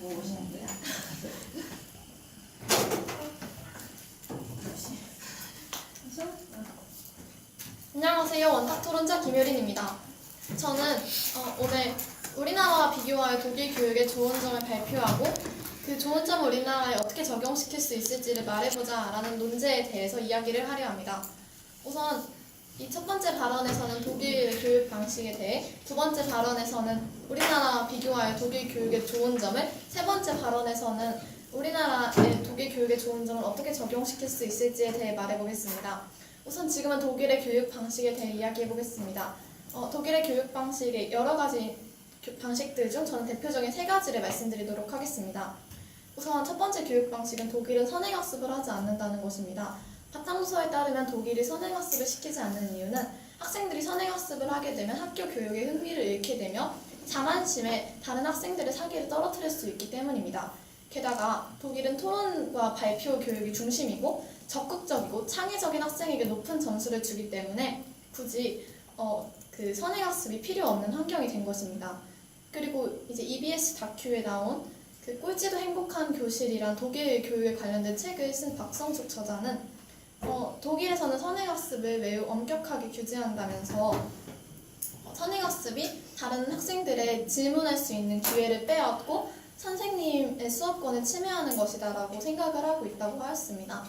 오시는데요. 안녕하세요. 원탁토론자 김효린입니다. 저는 오늘 우리나라와 비교하여 독일 교육의 좋은 점을 발표하고 그 좋은 점을 우리나라에 어떻게 적용시킬 수 있을지를 말해보자 라는 논제에 대해서 이야기를 하려 합니다. 우선 이 첫 번째 발언에서는 독일 교육 방식에 대해, 두 번째 발언에서는 우리나라와 비교하여 독일 교육의 좋은 점을, 세 번째 발언에서는 우리나라의 독일 교육의 좋은 점을 어떻게 적용시킬 수 있을지에 대해 말해보겠습니다. 우선 지금은 독일의 교육 방식에 대해 이야기해보겠습니다. 독일의 교육 방식의 여러 가지 방식들 중 저는 대표적인 세 가지를 말씀드리도록 하겠습니다. 우선 첫 번째 교육 방식은 독일은 선행학습을 하지 않는다는 것입니다. 바탕소서에 따르면 독일이 선행학습을 시키지 않는 이유는 학생들이 선행학습을 하게 되면 학교 교육에 흥미를 잃게 되며 자만심에 다른 학생들의 사기를 떨어뜨릴 수 있기 때문입니다. 게다가 독일은 토론과 발표 교육이 중심이고 적극적이고 창의적인 학생에게 높은 점수를 주기 때문에 굳이 그 선행학습이 필요 없는 환경이 된 것입니다. 그리고 이제 EBS 다큐에 나온 그 꼴찌도 행복한 교실이란 독일 교육에 관련된 책을 쓴 박성숙 저자는 독일에서는 선행학습을 매우 엄격하게 규제한다면서 선행학습이 다른 학생들의 질문할 수 있는 기회를 빼앗고 선생님의 수업권을 침해하는 것이다라고 생각을 하고 있다고 하였습니다.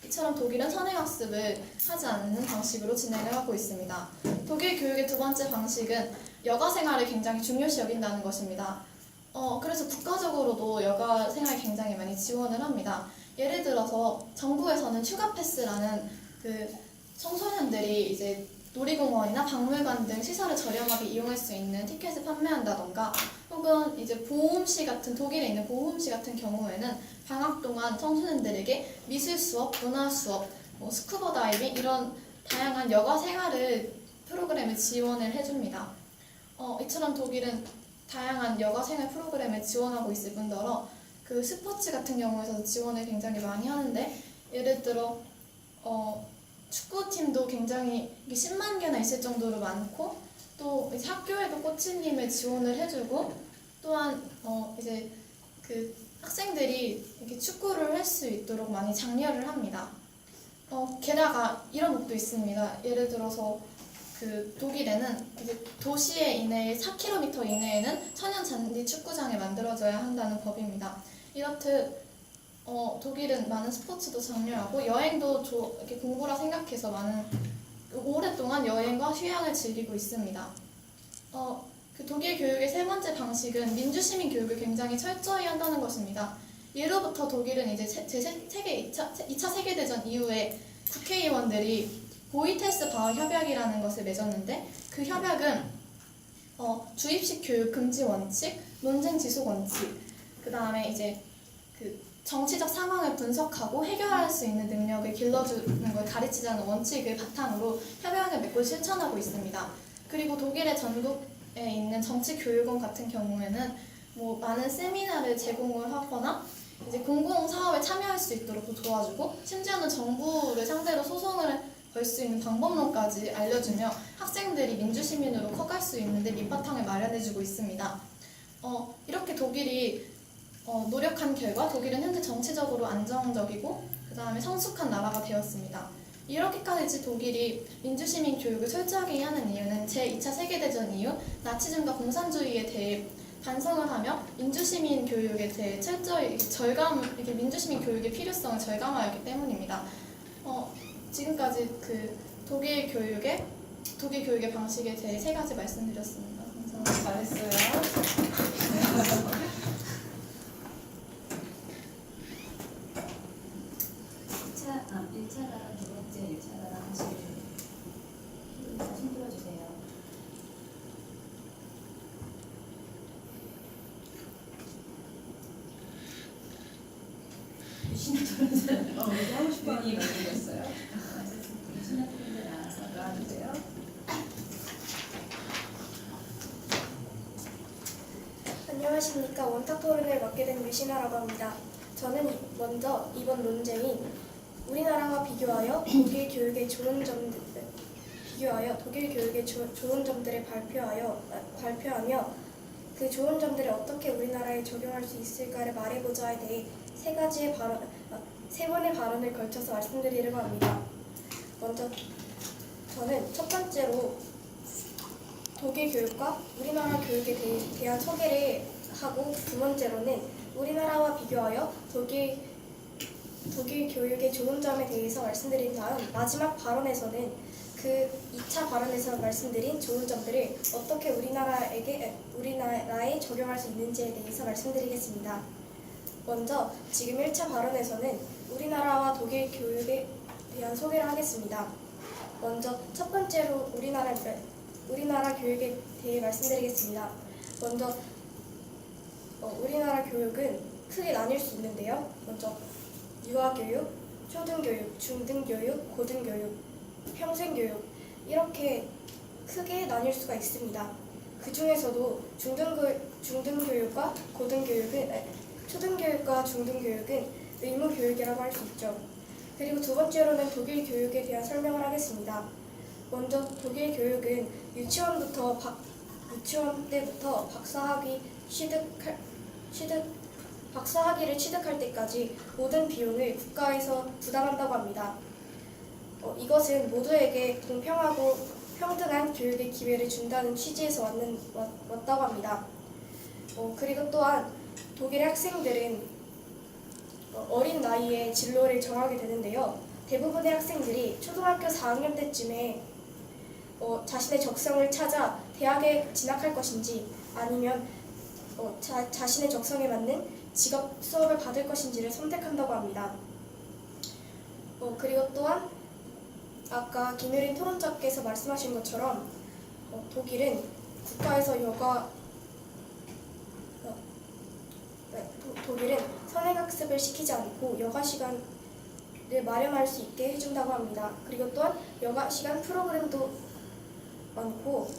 이처럼 독일은 선행학습을 하지 않는 방식으로 진행을 하고 있습니다. 독일 교육의 두 번째 방식은 여가 생활을 굉장히 중요시 여긴다는 것입니다. 그래서 국가적으로도 여가 생활을 굉장히 많이 지원을 합니다. 예를 들어서 정부에서는 휴가 패스라는 그 청소년들이 이제 놀이공원이나 박물관 등 시설을 저렴하게 이용할 수 있는 티켓을 판매한다던가, 혹은 이제 보험시 같은, 독일에 있는 보험시 같은 경우에는 방학 동안 청소년들에게 미술 수업, 문화 수업, 스쿠버 다이빙 이런 다양한 여가 생활을 프로그램을 지원을 해줍니다. 이처럼 독일은 다양한 여가 생활 프로그램을 지원하고 있을 뿐더러 그 스포츠 같은 경우에서 지원을 굉장히 많이 하는데, 예를 들어 축구팀도 굉장히 10만 개나 있을 정도로 많고, 또 이제 학교에도 코치님을 지원을 해주고, 또한 이제 그 학생들이 이렇게 축구를 할 수 있도록 많이 장려를 합니다. 게다가 이런 것도 있습니다. 예를 들어서 그 독일에는 이제 도시에 이내에 4km 이내에는 천연 잔디 축구장이 만들어져야 한다는 법입니다. 이렇듯 독일은 많은 스포츠도 장려하고 여행도 이렇게 공부라 생각해서 오랫동안 여행과 휴양을 즐기고 있습니다. 그 독일 교육의 세 번째 방식은 민주시민 교육을 굉장히 철저히 한다는 것입니다. 예로부터 독일은 이제 2차 세계대전 이후에 국회의원들이 보이테스 바흐 협약이라는 것을 맺었는데, 그 협약은 주입식 교육 금지 원칙, 논쟁 지속 원칙, 그 다음에 이제 그 정치적 상황을 분석하고 해결할 수 있는 능력을 길러주는 걸 가르치자는 원칙을 바탕으로 협약을 맺고 실천하고 있습니다. 그리고 독일의 전국에 있는 정치교육원 같은 경우에는 많은 세미나를 제공을 하거나 이제 공공사업에 참여할 수 있도록 도와주고, 심지어는 정부를 상대로 소송을 걸 수 있는 방법론까지 알려주며 학생들이 민주시민으로 커갈 수 있는데 밑바탕을 마련해주고 있습니다. 이렇게 독일이 노력한 결과 독일은 현재 정치적으로 안정적이고 그 다음에 성숙한 나라가 되었습니다. 이렇게까지 독일이 민주시민 교육을 철저하게 하는 이유는 제2차 세계대전 이후 나치즘과 공산주의에 대해 반성을 하며 민주시민 교육에 대해 철저히 이렇게 민주시민 교육의 필요성을 절감하였기 때문입니다. 지금까지 그 독일 교육의 방식에 대해 세 가지 말씀드렸습니다. 감사합니다. 잘했어요. 1차랑 두 번째 1차랑 하실 손 들어주세요. 신ato론자 하고 싶어 하는 게 있어요. 신ato론자 나와서 나와주세요. 안녕하십니까. 원탁 토론을 맡게 된 류신아라고 합니다. 저는 먼저 이번 논쟁인 우리나라와 비교하여 독일 교육의 좋은 점들을 발표하며 그 좋은 점들을 어떻게 우리나라에 적용할 수 있을까를 말해보자에 대해 세 번의 발언을 걸쳐서 말씀드리려고 합니다. 먼저 저는 첫 번째로 독일 교육과 우리나라 교육에 대한 소개를 하고, 두 번째로는 우리나라와 비교하여 독일 교육의 좋은 점에 대해서 말씀드린 다음, 마지막 발언에서는 그 2차 발언에서 말씀드린 좋은 점들을 어떻게 우리나라에 적용할 수 있는지에 대해서 말씀드리겠습니다. 먼저 지금 1차 발언에서는 우리나라와 독일 교육에 대한 소개를 하겠습니다. 먼저 첫 번째로 우리나라 교육에 대해 말씀드리겠습니다. 먼저 우리나라 교육은 크게 나뉠 수 있는데요. 먼저 유아교육, 초등교육, 중등교육, 고등교육, 평생교육, 이렇게 크게 나뉠 수가 있습니다. 그 중에서도 중등교육과 초등교육과 중등교육은 의무교육이라고 할 수 있죠. 그리고 두 번째로는 독일 교육에 대한 설명을 하겠습니다. 먼저 독일 교육은 유치원 때부터 박사학위를 취득할 때까지 모든 비용을 국가에서 부담한다고 합니다. 이것은 모두에게 공평하고 평등한 교육의 기회를 준다는 취지에서 왔다고 합니다. 그리고 또한 독일의 학생들은 어린 나이에 진로를 정하게 되는데요. 대부분의 학생들이 초등학교 4학년 때쯤에 자신의 적성을 찾아 대학에 진학할 것인지, 아니면 자신의 적성에 맞는 직업 수업을 받을 것인지를 선택한다고 합니다. 그리고 또한 아까 김유린 토론자께서 말씀하신 것처럼 독일은 국가에서 독일은 선행학습을 시키지 않고 여가 시간을 마련할 수 있게 해준다고 합니다. 그리고 또한 여가 시간 프로그램도 많고,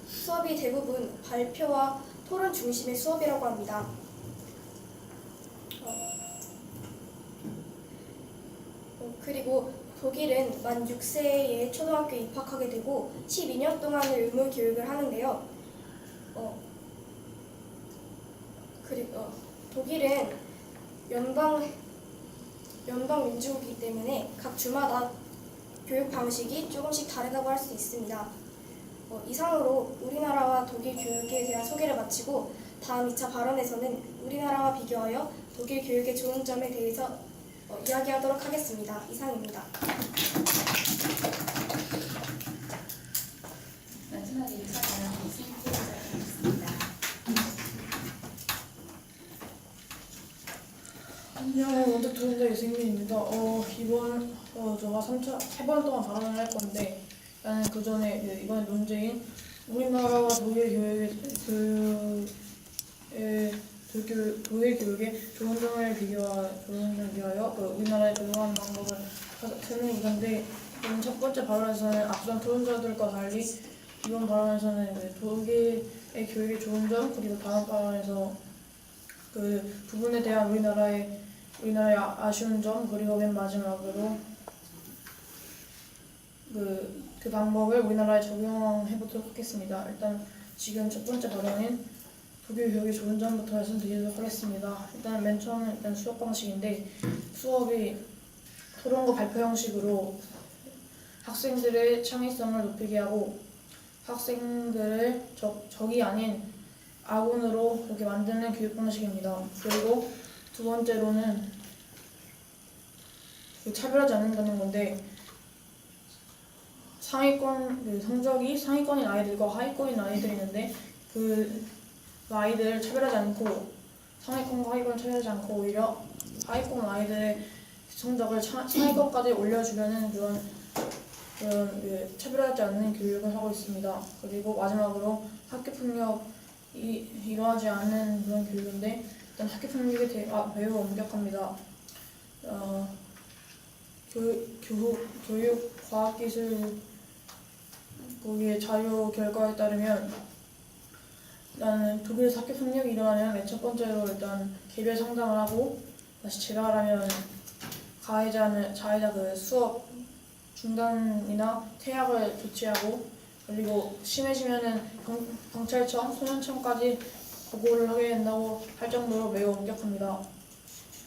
수업이 대부분 발표와 토론 중심의 수업이라고 합니다. 그리고 독일은 만 6세에 초등학교에 입학하게 되고 12년 동안의 의무 교육을 하는데요. 그리고 독일은 연방 민주국이기 때문에 각 주마다 교육 방식이 조금씩 다르다고 할 수 있습니다. 이상으로 우리나라와 독일 교육에 대한 소개를 마치고, 다음 2차 발언에서는 우리나라와 비교하여 독일 교육의 좋은 점에 대해서 이야기하도록 하겠습니다. 이상입니다. 마지막 1차 발언은 이승훈 하겠습니다. 안녕, 원탁 토론자 이승민입니다. 이번 제가 3번 동안 발언을 할 건데, 나는 그 전에 이번 논제인 우리나라와 독일 교육의 좋은 점을 비교하여 우리나라에 적용하는 방법을 쓰는 이건데, 첫 번째 발언에서는 앞선 토론자들과 달리 이번 발언에서는 독일의 교육의 좋은 점, 그리고 다음 발언에서 그 부분에 대한 우리나라의 아쉬운 점, 그리고 맨 마지막으로 그 방법을 우리나라에 적용해 보도록 하겠습니다. 일단 지금 첫 번째 발언인 독일 교육의 좋은 점부터 말씀드리도록 하겠습니다. 일단 맨 처음은 수업 방식인데, 수업이 토론과 발표 형식으로 학생들의 창의성을 높이게 하고 학생들을 적이 아닌 아군으로 그렇게 만드는 교육 방식입니다. 그리고 두 번째로는 차별하지 않는다는 건데, 성적이 상위권인 아이들과 하위권인 아이들이 있는데, 그 아이들을 차별하지 않고, 상위권과 하위권을 차별하지 않고 오히려 하위권 아이들의 성적을 상위권까지 올려주려는 그런 차별하지 않는 교육을 하고 있습니다. 그리고 마지막으로 학교 폭력이 일어나지 않는 그런 교육인데, 일단 학교 폭력이 매우 엄격합니다. 교육, 과학기술 거기에 자료 결과에 따르면, 일단은 독일에서 학교 폭력이 일어나면 맨 첫 번째로 일단 개별 상담을 하고, 다시 재발하면 가해자 수업 중단이나 퇴학을 조치하고, 그리고 심해지면은 경찰청, 소년청까지 보고를 하게 된다고 할 정도로 매우 엄격합니다.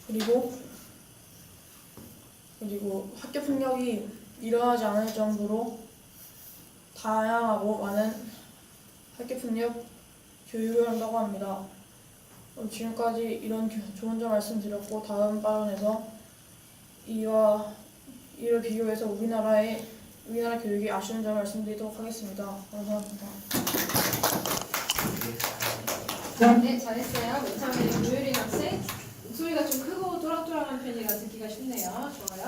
그리고 학교 폭력이 일어나지 않을 정도로 다양하고 많은 학교 폭력 교육을 한다고 합니다. 지금까지 이런 좋은 점 말씀드렸고 다음 발언에서 이를 비교해서 우리나라 교육이 아쉬운 점을 말씀드리도록 하겠습니다. 감사합니다. 네, 잘했어요. 우리 조유린 학생. 목소리가 좀 크고 또랑또랑한 편이라 듣기가 쉽네요. 좋아요.